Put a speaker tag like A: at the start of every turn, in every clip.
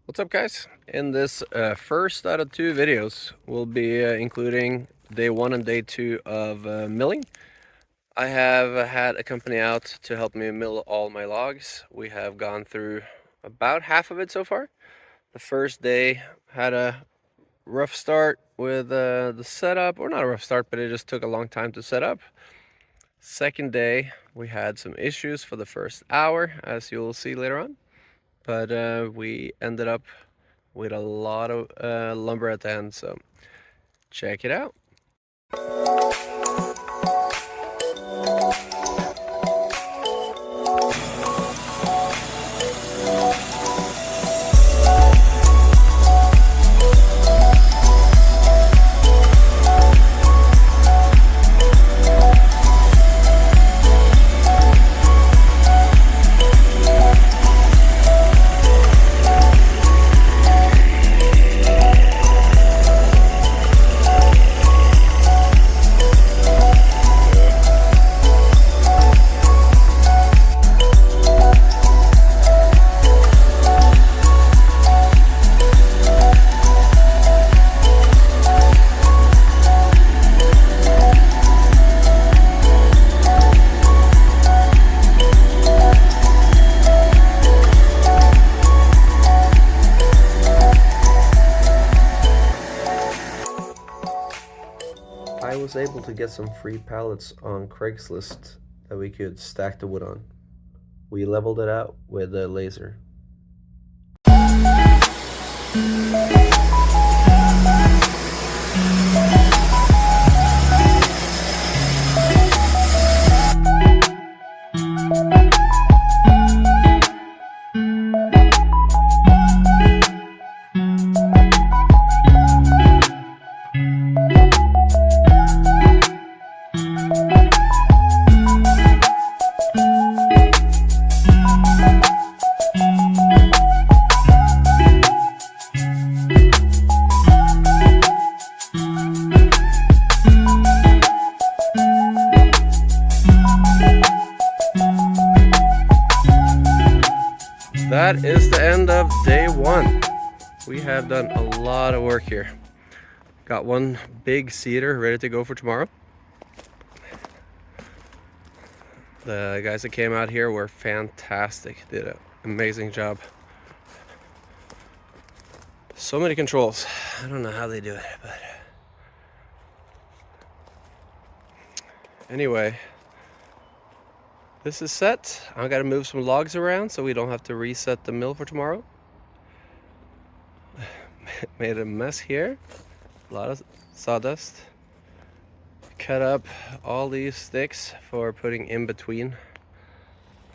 A: What's up, guys? In this first out of two videos, we'll be including day 1 and day 2 of milling. I have had a company out to help me mill all my logs. We have gone through about half of it so far. The first day had a rough start with the setup, or not a rough start, but it just took a long time to set up. Second day, we had some issues for the first hour, as you'll see later on, but we ended up with a lot of lumber at the end, so check it out. I was able to get some free pallets on Craigslist that we could stack the wood on. We leveled it out with a laser. That is the end of day 1. We have done a lot of work here. Got one big cedar ready to go for tomorrow. The guys that came out here were fantastic, did an amazing job. So many controls. I don't know how they do it, but anyway, this is set. I gotta move some logs around so we don't have to reset the mill for tomorrow. Made a mess here, a lot of sawdust. Cut up all these sticks for putting in between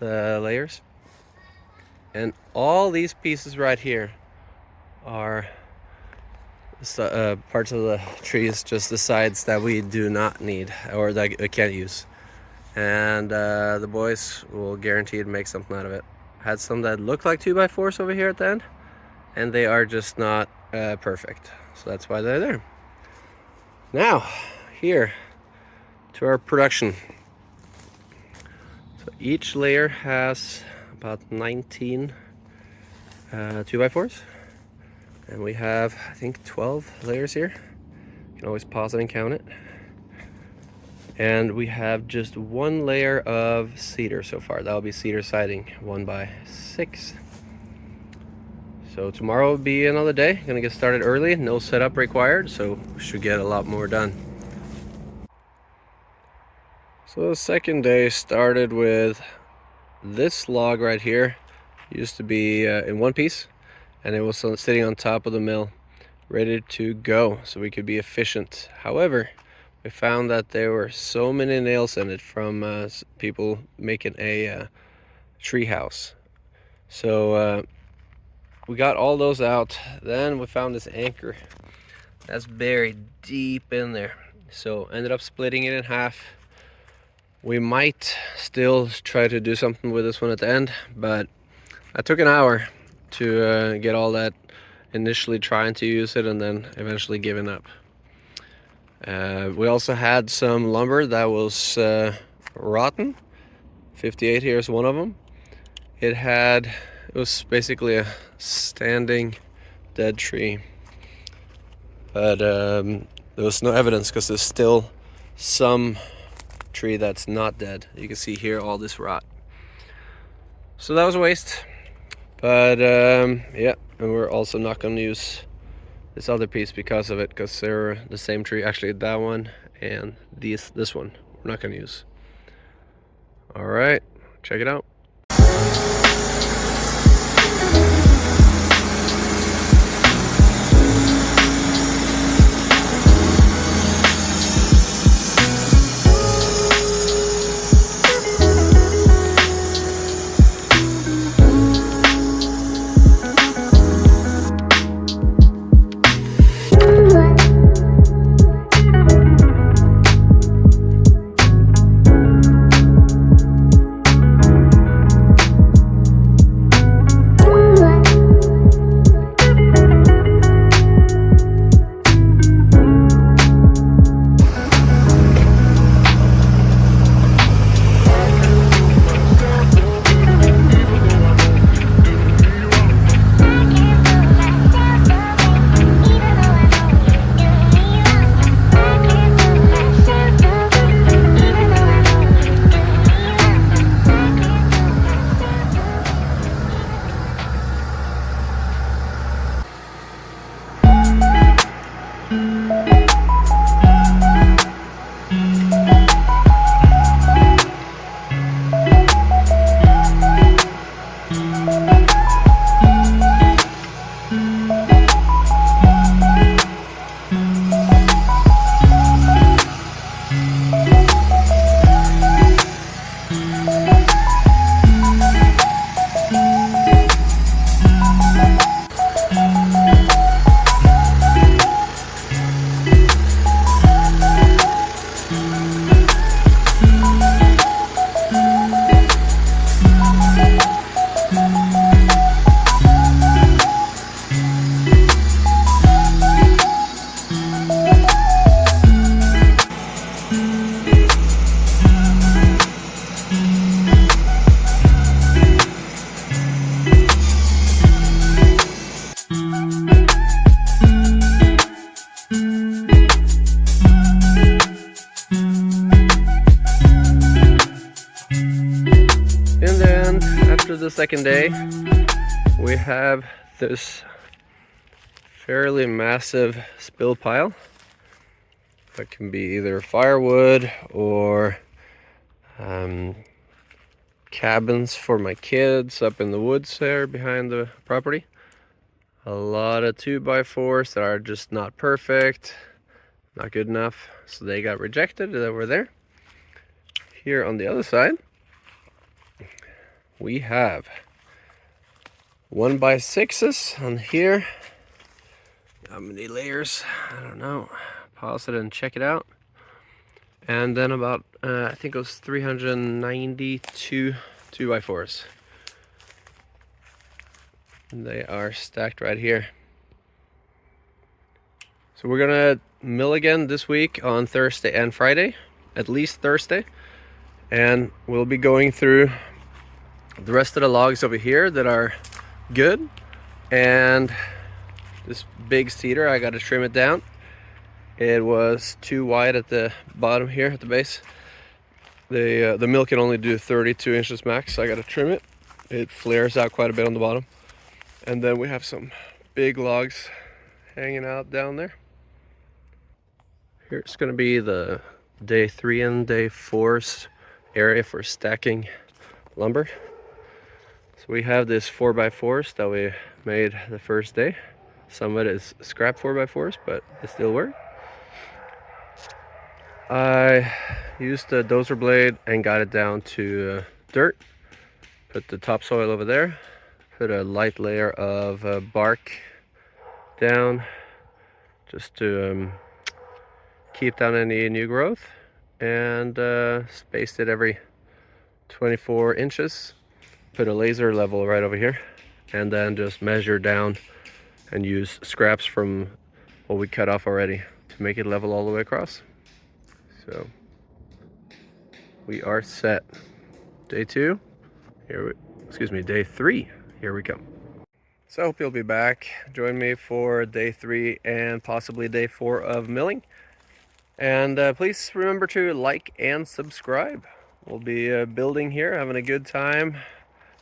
A: the layers. And all these pieces right here are parts of the trees, just the sides that we do not need or that I can't use. And the boys will guarantee to make something out of it. Had some that look like 2x4s over here at the end, and they are just not perfect. So that's why they're there. Now, here to our production. So each layer has about 19 2x4s. And we have, I think, 12 layers here. You can always pause it and count it. And we have just one layer of cedar so far. That'll be cedar siding, 1x6. So tomorrow will be another day. Gonna get started early, no setup required, so we should get a lot more done. So the second day started with this log right here. It used to be in one piece, and it was sitting on top of the mill, ready to go, so we could be efficient. However, we found that there were so many nails in it from people making a tree house. So we got all those out. Then we found this anchor that's buried deep in there. So ended up splitting it in half. We might still try to do something with this one at the end, but that took an hour to get all that, initially trying to use it and then eventually giving up. We also had some lumber that was rotten. 58 here is one of them. It had It was basically a standing dead tree, but there was no evidence because there's still some tree that's not dead. You can see here all this rot. So that was a waste. But yeah, and we're also not going to use this other piece because of it, because they're the same tree. Actually, that one and this one we're not going to use. All right, check it out. After the second day, we have this fairly massive spill pile that can be either firewood or cabins for my kids up in the woods there behind the property. A lot of 2x4s that are just not perfect, not good enough, so they got rejected over there. Here on the other side, we have 1x6s on here. How many layers? I don't know. Pause it and check it out. And then about, I think it was 392 2x4s. And they are stacked right here. So we're gonna mill again this week on Thursday and Friday, at least Thursday. And we'll be going through the rest of the logs over here that are good, and this big cedar, I got to trim it down. It was too wide at the bottom here at the base. The mill can only do 32 inches max, so I got to trim it. It flares out quite a bit on the bottom. And then we have some big logs hanging out down there. Here's going to be the day 3 and day 4's area for stacking lumber. So we have this 4x4s that we made the first day. Some of it is scrap 4x4s, but it still works. I used the dozer blade and got it down to dirt. Put the topsoil over there. Put a light layer of bark down just to keep down any new growth. And spaced it every 24 inches. Put a laser level right over here, and then just measure down and use scraps from what we cut off already to make it level all the way across. So we are set. Day 2 here, excuse me, day 3 here we come. So I hope you'll be back. Join me for day 3 and possibly day 4 of milling. And please remember to like and subscribe. We'll be building here, having a good time,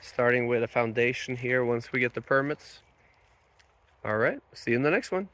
A: starting with a foundation here once we get the permits. All right, see you in the next one.